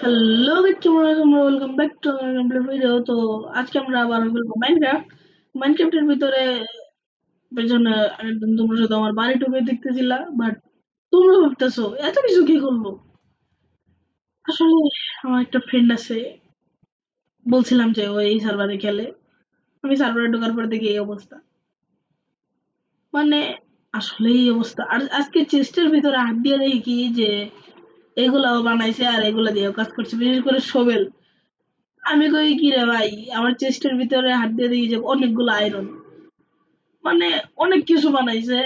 Hello তোমরা তোমরা welcome back to আমার কমপ্লিট ভিডিও। তো আজকে আমরা আবার খেলবো মাইনক্রাফটের ভিতরে পেছনে একদম তোমরা শুধু আমার বাড়ি টুকে দেখতেছিলা, বাট তোমরা ভাবতেছো এত কিছু কি করবো। আসলে আমার একটা ফ্রেন্ড আছে, বলছিলাম যে ও এই সার্ভারে খেলে। আমি সার্ভারে ঢোকার পর দেখি এই অবস্থা, মানে আসলে এই অবস্থা। আর আজকে চেস্টের ভিতরে হাত দিয়ে দেখি কি যে এগুলাও বানাইছে আর এগুলা দিয়েও কাজ করছে, বিশেষ করে সোবেল। আমি কই কি রে ভাই, আমার চেস্টের ভিতরে হাত দিয়ে দেখি যে অনেকগুলো আয়রন, মানে অনেক কিছু বানাইছে।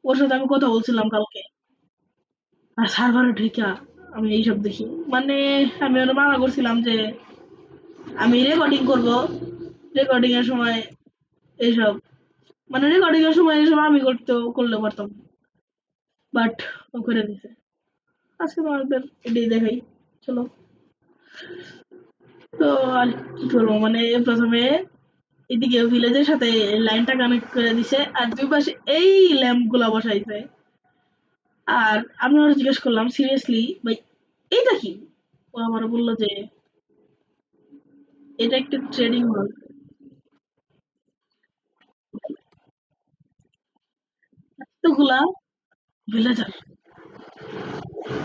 ওর সাথে আমি কথা বলছিলাম কালকে, আর সার্ভারে ঢুকা আমি এইসব দেখি, মানে আমি ওরা মানা করছিলাম যে আমি রেকর্ডিং করব, রেকর্ডিং এর সময় এইসব, মানে রেকর্ডিং এর সময় এইসব আমি করলে পারতাম, বাট ও করে দিছে। আজকে তোমাদের এটাই দেখাই, চলো। তো আর কি করবো, মানে প্রথমে এদিকে ভিলেজের সাথে লাইনটা কানেক্ট করে দিছে, আর দুই পাশে এই ল্যাম্প গুলা বসাইছে। আর আমি ওরা জিজ্ঞেস করলাম সিরিয়াসলি ভাই এইটা কি, ও আমার বললো যে এটা একটা ট্রেডিং হল। এতগুলা ভিলেজার,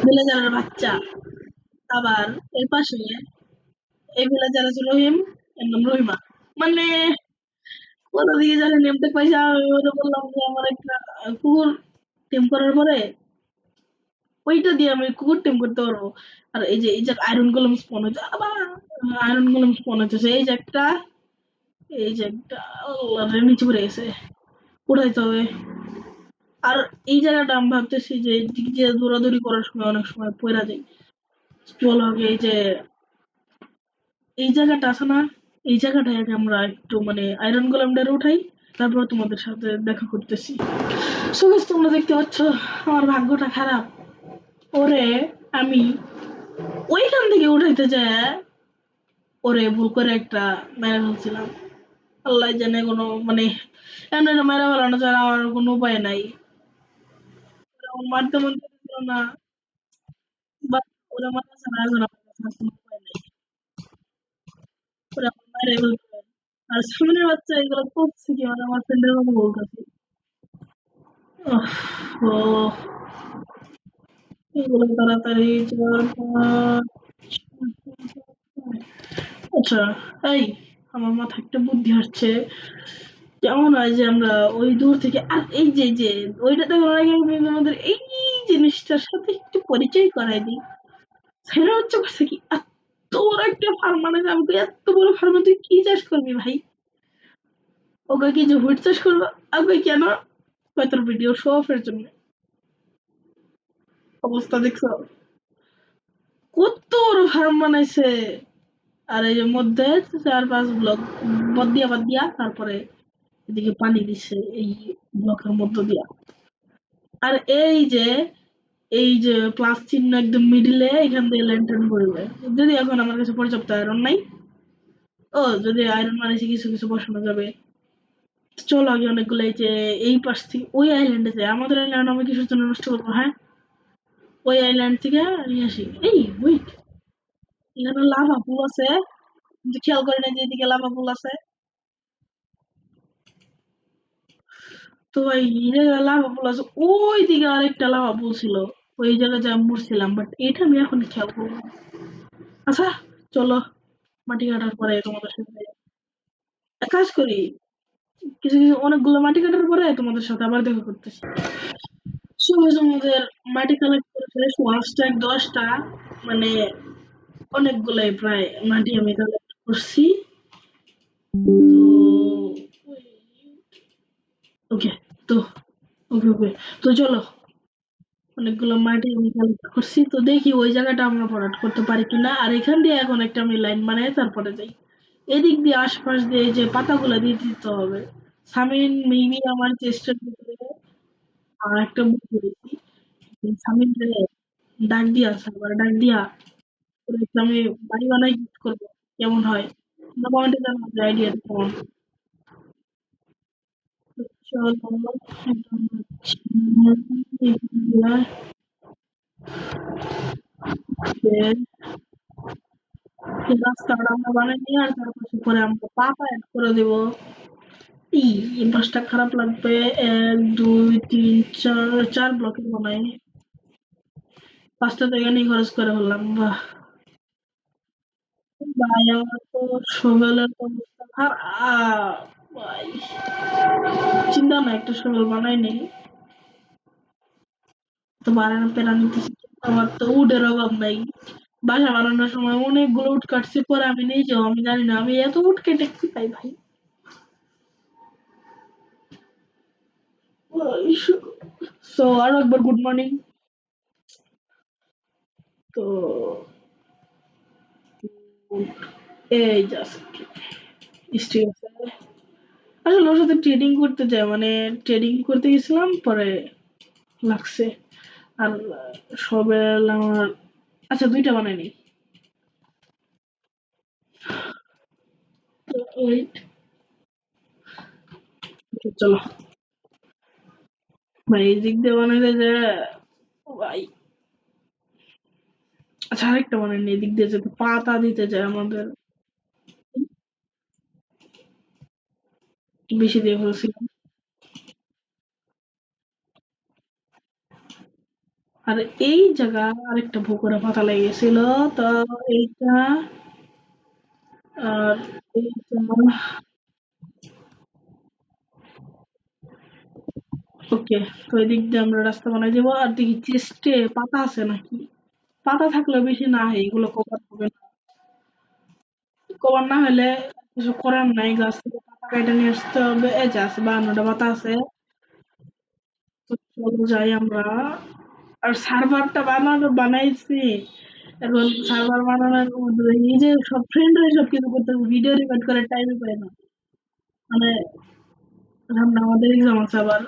ভিলেজারের বাচ্চা। আবার এর পাশে এই ভিলেজার আছে রহিম, এর নাম রহিমা। মানে কোথা থেকে জানি নেমতে পাইছে। আমি ওদের বললাম যে আমার একটা কুকুর টেম করার পরে ওইটা দিয়ে আমি কুকুর টেম করতে পারবো। আর এই যে আয়রন গোলেম স্পন হচ্ছে, আবার আয়রন গোলেম স্পন হচ্ছে, এই যে একটা, এই যে একটা, আল্লাহ রে, নিচে পড়ে গেছে, উঠাইতে হবে। আর এই জায়গাটা আমি ভাবতেছি যে দিক দিয়ে দৌড়াদৌড়ি করার সময় অনেক সময় পড়া যায়। চলো আগে এই জায়গাটা আছে না, এই জায়গাটায় আগে আমরা একটু মানে আয়রন গোলামটারে উঠাই, তারপর তোমাদের সাথে দেখা করতেছি। সো গাইস, তোমরা দেখতে পাচ্ছ আমার ভাগ্যটা খারাপ। ওরে আমি ওইখান থেকে উঠাইতে যায় ওরে ভুল করে একটা মেরে ফেলছিলাম। আল্লাহ জানে, কোনো মানে এমন মেরে ফেলানো ছাড়া আমার কোনো উপায় নাই। ওরা মারতে মন চাইছিল না, বাট ওরা মারা ছাড়া এখন আমার কাছে আর কোনো উপায় নাই। ওরা আমার মেরে ফেলবে। আর সামনের বাচ্চা এগুলো করছে কি, মানে আমার ফ্রেন্ডের কথা বলতেছি। ও এগুলো তাড়াতাড়ি আচ্ছা, এই আমার মাথায় একটা বুদ্ধি আসছে। কেমন হয় যে আমরা ওই দূর থেকে, আর এই যে ওইটা দেখার আগে আমি আমাদের এই জিনিসটার সাথে একটু পরিচয় করাই দিই। সেটা হচ্ছে কথা কি, এত বড় একটা ফার্ম, মানে আমি কই, এত বড় ফার্মে তুই কি চাষ করবি ভাই? ওকে কি যে হুইট চাষ করবো? আমি কই, কেন? কয় তোর ভিডিও শো অফের জন্য। অবস্থা দেখছো, কত বড় ফার্ম বানাইছে। আর এই যে মধ্যে 4-5 ব্লক বাদ দিয়া তারপরে এদিকে পানি দিছে এই ব্লকের মধ্য দিয়া। আর এই যে প্লাস চিহ্ন একদম মিডিলে, এখান দিয়ে ল্যান্টার্ন করবে। যদি এখন আমার কাছে পর্যাপ্ত আয়রন নাই, ও যদি আয়রন মানেছে কিছু কিছু বসানো যাবে। চলো আগে অনেকগুলো এই যে এই পাশ থেকে ওই আইল্যান্ডে যায়, আমাদের আইল্যান্ড আমি কিছুর জন্য নষ্ট করবো, হ্যাঁ? ওই আইল্যান্ড থেকে নিয়ে আসি। এই ওয়েট, এখানে লাভা পুল আছে, কিন্তু খেয়াল করে না যে এদিকে লাভা পুল আছে। তো ভাই এই জায়গায় লাভা পুল আছে, ওই দিকে আরেকটা লাভা পুল ছিল, ওই জায়গায় যা মরছিলাম, বাট এটা আমি এখন খেয়াল করবো না। আচ্ছা চলো, মাটি কাটার পরে তোমাদের সাথে এক কাজ করি, কিছু কিছু অনেকগুলো মাটি কাটার পরে তোমাদের সাথে আবার দেখা করতেছি। সবাই আমাদের মাটি কালেক্ট করে ফেলে 5টা 10টা, মানে অনেকগুলাই প্রায় মাটি আমি কালেক্ট করছি। তো ওকে, তো ওকে ওকে, তো চলো, অনেকগুলো মাটি আমি কালেক্ট করছি, তো দেখি ওই জায়গাটা আমরা ভরাট করতে পারি কিনা। আর এখান দিয়ে এখন একটা আমি লাইন বানাই তারপরে যাই। এদিক দিয়ে আশপাশ দিয়ে যে পাতাগুলো দিয়ে দিতে হবে। সামিন মেবি আমার চেষ্টার ভিতরে আর একটা বুদ্ধি দিচ্ছি, সামিন রে ডাক দিয়া সাবার ডাক দিয়া ওরে একটু আমি বাড়ি বানাই গিফট করবো, কেমন হয়? তোমরা কমেন্টে জানাও যে আইডিয়া কেমন। চলো এই রাস্তাটা আমরা বানাই নিয়ে আর তারপরে পরে আমরা পাতা অ্যাড করে দেব। এই বাসটা খারাপ লাগবে। 1 2 3 4 4 ব্লকের বানাই। 5টা তো এখানেই খরচ করে ফেললাম। বাহ ভাই, আমার তো শোভেলের তো অবস্থা খারাপ ভাই। চিন্তা না, একটা শোভেল বানাই নেই। তো বানানো পেরা নিতেছি, কিন্তু আমার তো উডের অভাব নাই। বাসা বানানোর সময় অনেকগুলো উড কাটছি, পরে আমি নিজেও আমি জানি না আমি এত উড কেটে কি পাই ভাই। সো আরো একবার গুড মর্নিং। তো এই জাস্ট ঠিক আছে। আসলে ওর সাথে ট্রেডিং করতে যাই, মানে ট্রেডিং করতে গেছিলাম, পরে লাগছে। আর সবেল আমার, আচ্ছা 2টা বানাইনি। তো ওয়েট, চলো ভাই এই দিক দিয়ে বানাইতে যে ভাই। আচ্ছা আরেকটা বানাইনি, এই দিক দিয়ে যেতে পাতা দিতে যায় আমাদের, বেশি দিয়ে ফেলছিলাম। আর এই জায়গা আরেকটা পুকুরে পাতা লেগেছিল। তো এইটা আর এইটা, ওকে। তো এদিক দিয়ে আমরা রাস্তা বানাই দেবো। আর দেখি চেস্টে পাতা আছে নাকি। পাতা থাকলে বেশি না হয় এগুলো কভার হবে না। কভার না হলে কিছু করার নাই, গাছ থেকে পাতা কেটে নিয়ে আসতে হবে। এই যে আছে 52টা পাতা আছে। তো চলো যাই আমরা। আর সার্ভারটা বানাইছি। এখন সার্ভার বানানোর মধ্যে এই যে সব ফ্রেন্ডরা সব কিছু করতে ভিডিও রেকর্ড করার টাইমই পায় না। মানে সামনে আমাদের এক্সাম আছে আবার।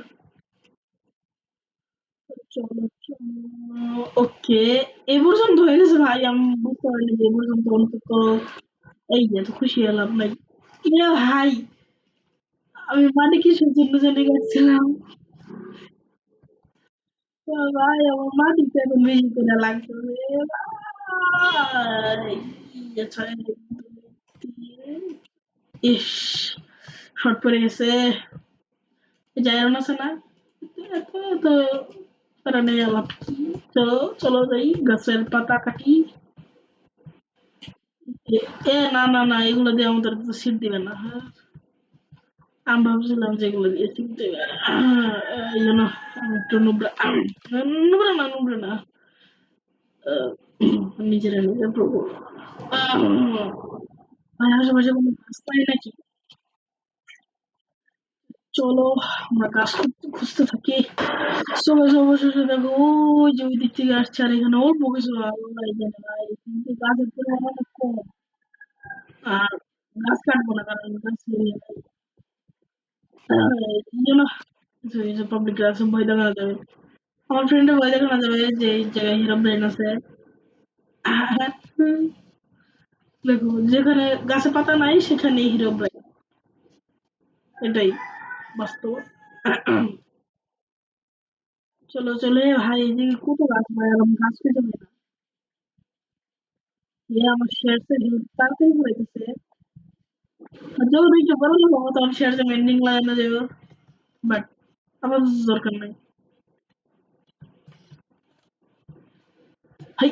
চলো চলো ওকে। এই পর্যন্ত হয়ে গেছে ভাই, আমি বুঝতে পারিনি যে এই পর্যন্ত অন্তত। এই যে এত খুশি হলাম ভাই। কিরে ভাই, আমি মানে কিসের জন্য জেনে গেছিলাম। তো ভাই আমার মাটিতে এখন বেশি করে লাগতেছে ভাই। ছয়, 2 3। ইস, শর্ট পড়ে গেছে। যাই আছে না, এত তো তারা নেই আলাপ। চলো চলো যাই, গাছের পাতা কাটি। না না না, এগুলো দিয়ে আমাদের তো সিট দিবে না, হ্যাঁ। আমি ভাবছিলাম যে এগুলো দিয়ে সিট দেবে। এই জন্য আমি একটু নুবরা, নুবরা না নুবরা না, নিজেরা নিজে প্রভু। ভাই আশেপাশে কোনো গাছ পাই নাকি। চলো আমরা গাছ খুঁজতে থাকি। সবাই অবশেষে দেখো ওই যে ওই দিক থেকে আসছে, আর এখানে অল্প কিছু আল্লাহ জানে ভাই, কিন্তু গাছের পরিমাণ অনেক কম। আর গাছ কাটবো না, কারণ গাছ এই জন্য পাবলিক গাছে ভয় দেখানো যাবে। আমার ফ্রেন্ডের ভয় দেখানো যাবে যে এই জায়গায় হিরো ব্রেন আছে। দেখো যেখানে গাছে পাতা নাই সেখানে হিরো ব্রেন, এটাই বাস্তব। চলো চলো এ ভাই, এদিকে কত গাছ ভাই, আর আমি গাছ পেতে পারি না। এ আমার শেয়ার সে তাড়াতাড়ি পড়াইতেছে। যখন একটু বড় লোক হবো তখন শেয়ার সে মেন্ডিং লাগানো যাবে, বাট আমার দরকার নাই। হাই,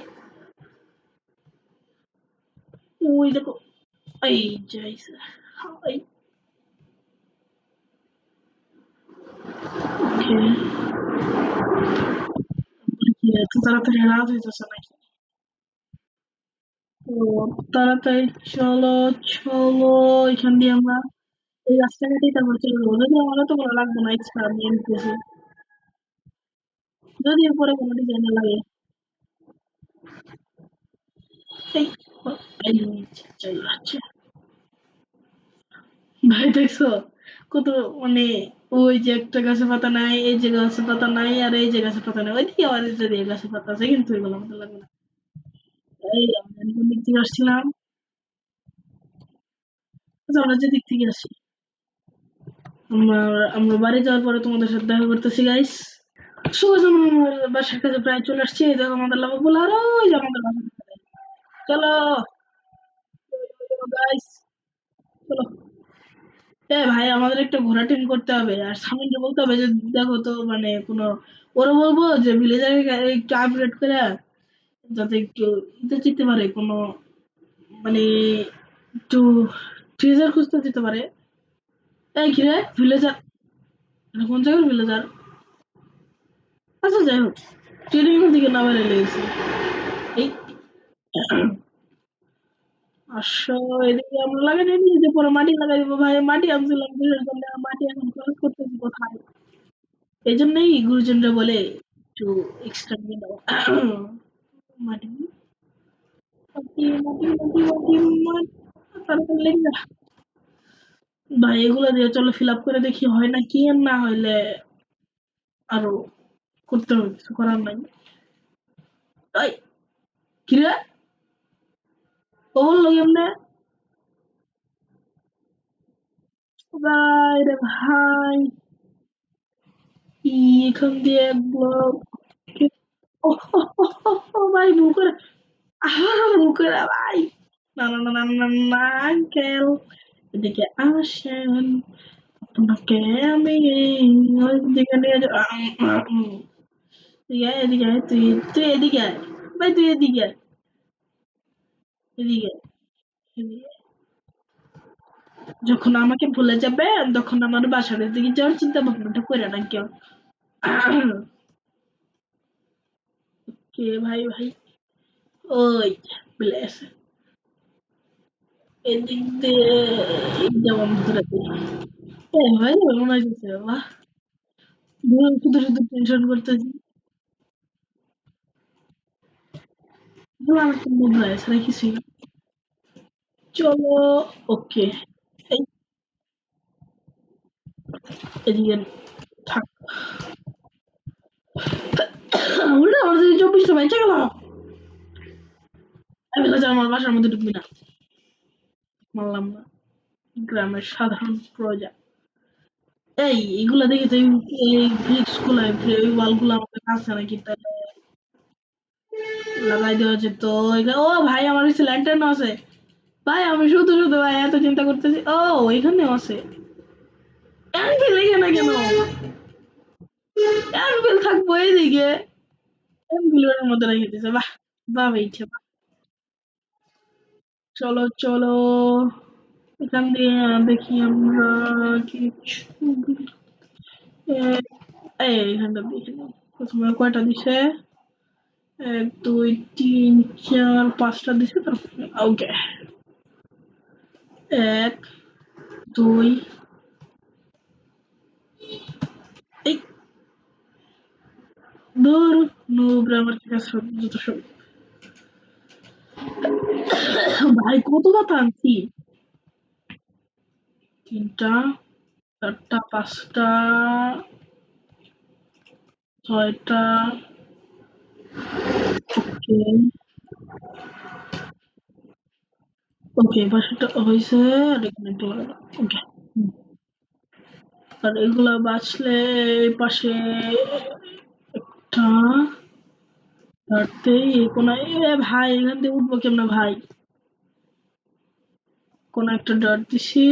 ওই দেখো, এই যাইছে। হাই, ওকে। কি এত তাড়াতাড়ি রাত হইতেছে নাকি। তো তাড়াতাড়ি চলো চলো, এখান দিয়ে আমরা এই রাস্তাঘাটেই তারপর চলে যাবো। যদি আমার তো ভালো লাগবে না, ইচ্ছা আমি এমনিতেছি। যদি এরপরে কোনো ডিজাইনে লাগে। এই এই চাই আচ্ছা। ভাই দেখছো কত, মানে ওই যে একটা গাছে পাতা নাই, এই যে গাছে পাতা নাই, আর এই যে গাছে পাতা নাই, ওইদিকে আবার এই যে গাছে পাতা আছে, কিন্তু এগুলো আমাদের লাগবে না। এই আমি কোন দিক থেকে আসছিলাম। আচ্ছা আমরা যে দিক থেকে আসি, আমরা আমরা বাড়ি যাওয়ার পরে তোমাদের সাথে দেখা করতেছি গাইস। শুভ আমার বাসার কাছে প্রায় চলে আসছি। এই দেখো আমাদের লাভা বলে, আর ওই যে আমাদের বাসা। চলো গাইস, চলো। ভাই আমাদের একটা ঘোরা টিম করতে হবে আর সামিনকে বলতে হবে যে দেখো তো মানে কোনো ওরা বলবো যে ভিলেজার একটু আপগ্রেড করে যাতে একটু ইতে যেতে পারে কোনো মানে একটু ট্রেজার খুঁজতে যেতে পারে। এই কি রে ভিলেজার, কোন জায়গার ভিলেজার? আচ্ছা যাই হোক, ট্রেনিং এর দিকে নামারে লেগেছে। এই আসো, এদিকে আমরা লাগাই নি যে পরে মাটি লাগাই দিব ভাই, মাটি আনছিলাম কিসের জন্য, মাটি এখন খরচ করতেছি কোথায়? এই জন্যই গুরুজনরা বলে একটু এক্সট্রা নিয়ে নাও। মাটি মাটি মাটি মাটি মাটি মাটি, তাড়াতাড়ি লেগে যা। ভাই এগুলো দিয়ে চলো ফিল আপ করে দেখি হয় না কি, আর না হইলে আরো করতে হবে, কিছু করার নাই। তাই কিরে ও বললো এমনি ভাই রে ভাই, এখান দিয়ে এক ব্লক। ও ভাই ভুল করে, ভুল করে ভাই। না না না না না না আঙ্কেল, এদিকে আসেন, আপনাকে আমি ওইদিকে নিয়ে যাব। এদিকে আয়, এদিকে আয়, তুই তুই এদিকে আয় ভাই, তুই এদিকে আয়, এদিকে আয়, এদিকে আয়। যখন আমাকে ভুলে যাবে তখন আমার বাসার দিকে যাওয়ার চিন্তা ভাবনাটা করে না কেউ। কে ভাই ভাই, ওই বলে আছে এদিক দিয়ে যেমন ধরে ভাই মনে হয়েছে বাবা, শুধু শুধু টেনশন করতেছি। আমার তো মনে হয় এছাড়া কিছুই না। চলো, ওকে। এই এদিকে থাক, উল্টা আমার যদি 24টা বাইচা গেল, আমি বলে আমার বাসার মধ্যে ঢুকবি না, মানলাম না, গ্রামের সাধারণ প্রজা। এইগুলা দেখে তো এই ব্রিক্স গুলা এই ওয়াল গুলা আমাদের কাছে নাকি তাহলে লাগাই দেওয়া যেত। ও ভাই আমার কাছে ল্যান্টার্ন আছে ভাই, আমি শুধু শুধু ভাই এত চিন্তা করতেছি। ও এখানেও আছে, অ্যানভিল এখানে কেন? অ্যানভিল থাকবো এইদিকে, অ্যানভিলের মধ্যে রেখে দিছে, বাহ বাহ ইচ্ছে বাহ। চলো চলো, এখান দিয়ে দেখি আমরা কিছু এইখানটা দেখি প্রথমে কয়টা দিছে, 1 2 3 4 5টা দিছে তো। ওকে, 1 2 এই দূর নুবরা আমার কাছে সব যত সব। ভাই কত কথা আনছি, 3টা 4টা 5টা 6টা। ওকে ওকে, বাসাটা হয়েছে আর এখানে একটা লাগালাম। ওকে, আর এগুলা বাঁচলে এই পাশে একটা ধরতেই এই কোনায় ভাই এখান থেকে উঠবো কেমনে ভাই, কোন একটা ডট দিছি,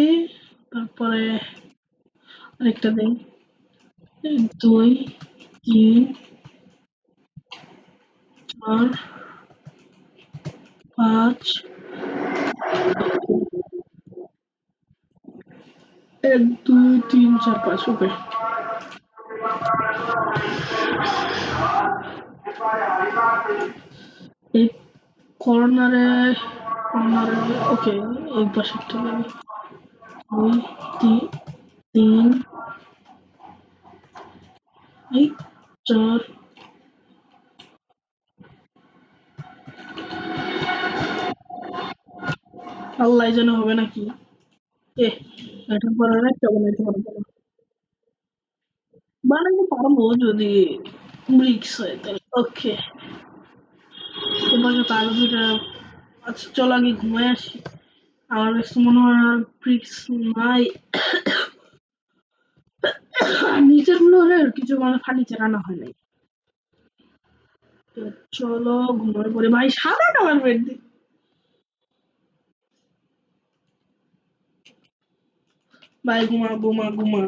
তারপরে আরেকটা দেই, 2 3 4 5, 1 2 3 4 5। ওকে, এই কর্নারে কর্নারে ওকে, এই পাশে একটা দেবে, 2 3 3, এই 4। আল্লাহ যেন হবে নাকি, এ এটার পরে একটা বানাইতে পারবো না, বানাইতে পারবো যদি ব্রিক্স হয় তাহলে। ওকে, এবারে তার দুটা। আচ্ছা চল আগে ঘুমাই আসি, আমার কাছে মনে হয় আর ব্রিক্স নাই। আর নিচের ফ্লোরের কিছু মানে ফার্নিচার আনা হয় নাই। তো চলো ঘুমাই পড়ে ভাই, সাদা কালার বেড ভাই ঘুমা ঘুমা ঘুমা।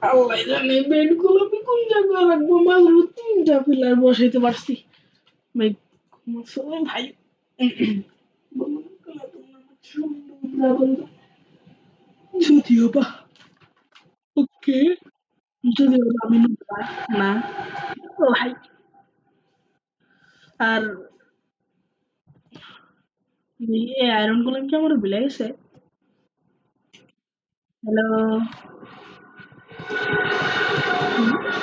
আল্লাহ জানে বেডগুলো আমি কোন জায়গায় রাখবো, মাত্র 3টা পিলার বসাইতে পারছি। ভাই ঘুমাচ্ছো ভাই? যদিও বা ওকে, যদিও বা আমি না। ও ভাই, আর এই আয়রন গুলো কি আমার বিলে গেছে? হ্যালো,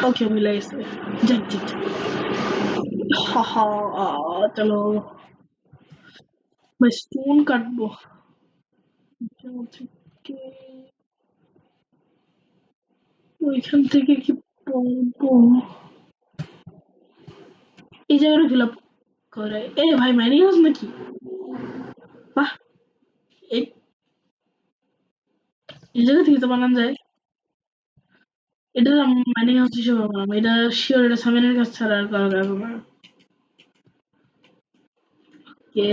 ওকে মিলে গেছে। যাক যাক যাক। হা হা, চলো ভাই স্টোন কাটবো। এখান থেকে, ওইখান থেকে কি পারবো? এই জায়গাটা ফিল আপ করে। এ ভাই মাইনিং হাউস নাকি? বাহ, এই এই জায়গা থেকে তো বানানো যায়। এটা মাইনিং হাউস হিসেবে বানাবো, এটা শিওর, এটা সামিনের কাছ ছাড়া আর কারো যাবে না। কে,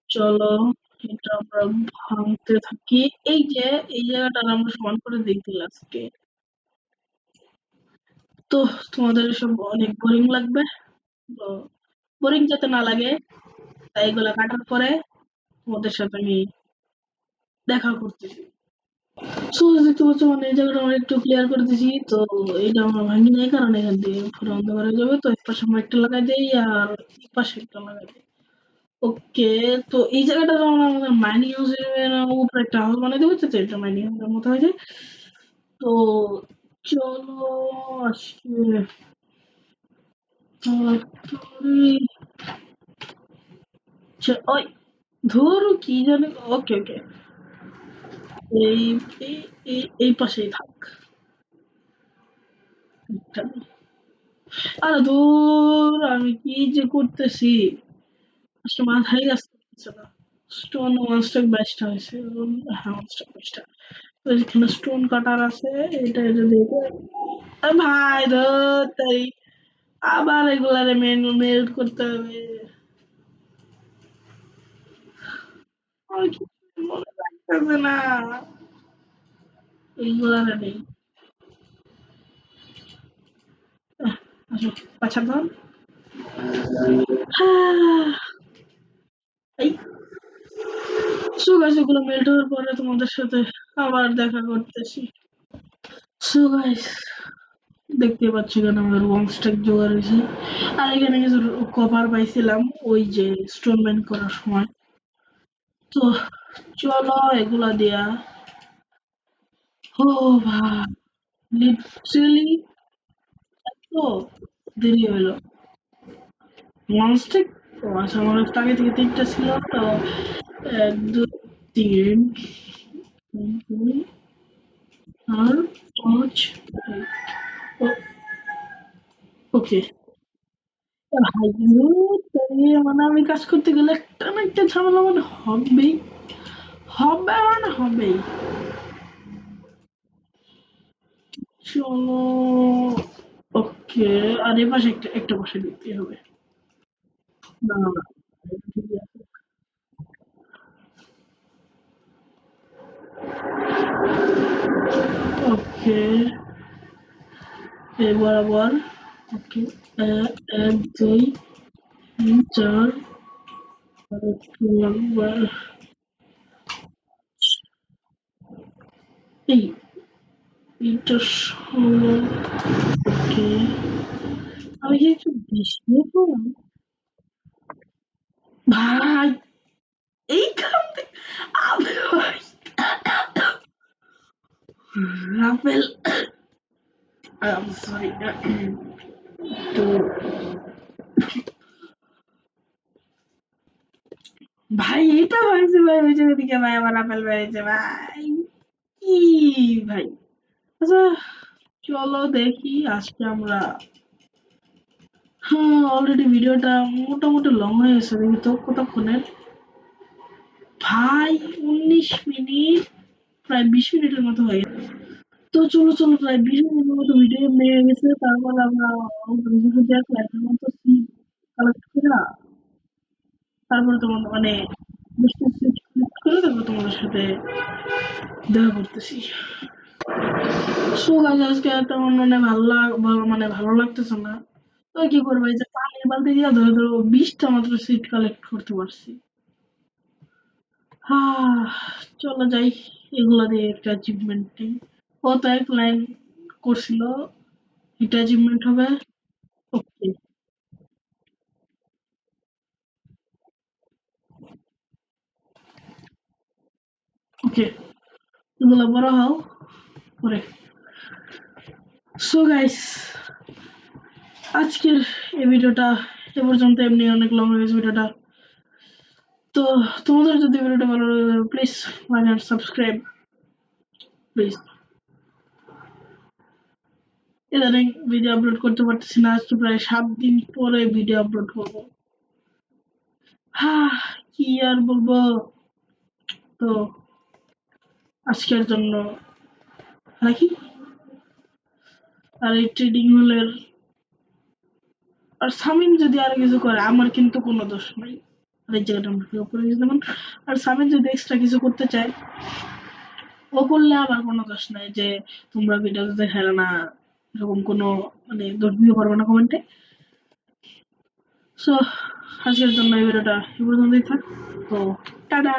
চলো এটা আমরা ভাঙতে থাকি। এই যে এই জায়গাটা আমরা সমান করে দেখতে লাস্টে। তো তোমাদের সব অনেক বোরিং লাগবে, তো বোরিং যাতে না লাগে তাই এগুলা কাটার পরে তোমাদের সাথে আমি দেখা করতেছি। সো দেখতে পাচ্ছ মানে এই জায়গাটা আমরা একটু ক্লিয়ার করে দিছি। তো এইটা আমরা ভাঙি নাই কারণ এখান দিয়ে পুরো অন্ধকার হয়ে যাবে, তো এক পাশে আমরা একটা লাগাই দেই আর এই পাশে একটা লাগাই দিই। ওকে, তো এই জায়গাটা আমরা আমাদের মাইনিং হাউসের উপরে একটা হাউস বানাই দেবো, তো এটা মাইনিং হাউসের মতো হয়ে যায়। তো চলো আজকে তাড়াতাড়ি ওই ধরো কি জানি। ওকে ওকে, এই এই এই পাশেই থাক। আরে ধুর, আমি কি যে করতেছি, আসলে মাথায় কাজ করতেছে না। স্টোন ওয়ান স্টক বাইশটা হয়েছে। হ্যাঁ, ওয়ান স্টক বাইশটা। তো এখানে স্টোন কাটার আছে, এটা যদি ভাই ধর তাই আবার এগুলারে মেল্ট করতে হবে। আমার কিছু মনে রাখতেছে না এইগুলারে নেই। আসো পাছা ধর। এই সো গাইস, এগুলো মেল্ট হওয়ার পরে তোমাদের সাথে আবার দেখা করতেছি। সো গাইস, দেখতে পাচ্ছ এখানে আমার ওয়ান স্ট্যাক জোগাড় হয়েছে। আর এখানে কিছু কভার পাইছিলাম ওই যে স্টোন মাইন করার সময়। তো চলো এগুলা দিয়া, ও ভাই লিটারেলি এত দেরি হইলো। ওয়ান স্ট্যাক, ও আচ্ছা আমার একটু আগে থেকে 3টা ছিল তো। 1 2 3, দুই আর 5। ওকে ভাই, মানে আমি কাজ করতে গেলে একটা না একটা ঝামেলা মানে হবেই, হবে মানে হবেই। চলো ওকে, আর এ পাশে একটা একটা বসে দিতে হবে। না না না, এটা ঠিকই আছে। ওকে, এই বরাবর। ওকে, এক দুই তিন চার, আর একটু লাগবে। এই এইটা হলো। ওকে, আমি কি একটু বেশি করলাম ভাই? এইখান থেকে আমি ভাই রাফেল, সরি, তো ভাই এটা হয়েছে ভাই, ওই জায়গা থেকে ভাই আমার আপেল বেড়েছে ভাই। কি ভাই, আচ্ছা চলো দেখি আজকে আমরা, হ্যাঁ অলরেডি ভিডিওটা মোটামুটি লং হয়ে গেছে, দেখি তো কতক্ষণের। ভাই 19 মিনিট, প্রায় 20 মিনিটের মতো হয়ে গেছে। তো চলো চলো, প্রায় 20 মিনিটের মতো ভিডিও নিয়ে গেছে। তারপর আমরা ফ্ল্যাটের মতো কালেক্ট করে তারপরে তোমার মানে করে তারপর তোমাদের সাথে দেখা করতেছি। সো গাইস আজকে তেমন মানে মানে ভালো লাগতেছে না। তো কি করবো, এই যে পানির বালতি দিয়ে ধরো ধরো 20টা মাত্র সিট কালেক্ট করতে পারছি। চলো যাই, এগুলো দিয়ে একটা অ্যাচিভমেন্ট নেই। ও তো এক লাইন করছিল, এটা অ্যাচিভমেন্ট হবে। ওকে ওকে, এগুলো বড় হও পরে। সো গাইস আজকের এই ভিডিওটা এ পর্যন্ত, এমনি অনেক লং হয়ে গেছে ভিডিওটা। তো তোমাদের যদি ভিডিওটা ভালো লাগে please like and subscribe please. ইদানিং ভিডিও আপলোড করতে পারতেছি না, আজকে প্রায় 7 দিন পরে ভিডিও আপলোড করবো। হ্যাঁ, কি আর বলবো। তো আজকের জন্য রাখি। আর এই ট্রেডিং হলের আর সামিন যদি আর কিছু করে আমার কিন্তু কোনো দোষ নাই। আর এই জায়গাটা আমার উপরে যেমন, আর সামিন যদি এক্সট্রা কিছু করতে চায় ও করলে আমার কোনো দোষ নাই যে তোমরা ভিডিওতে দেখালে না, এরকম কোনো মানে দোষ দিতে পারবো না কমেন্টে। সো আজকের জন্য এই ভিডিওটা এই পর্যন্তই থাক। তো টাটা।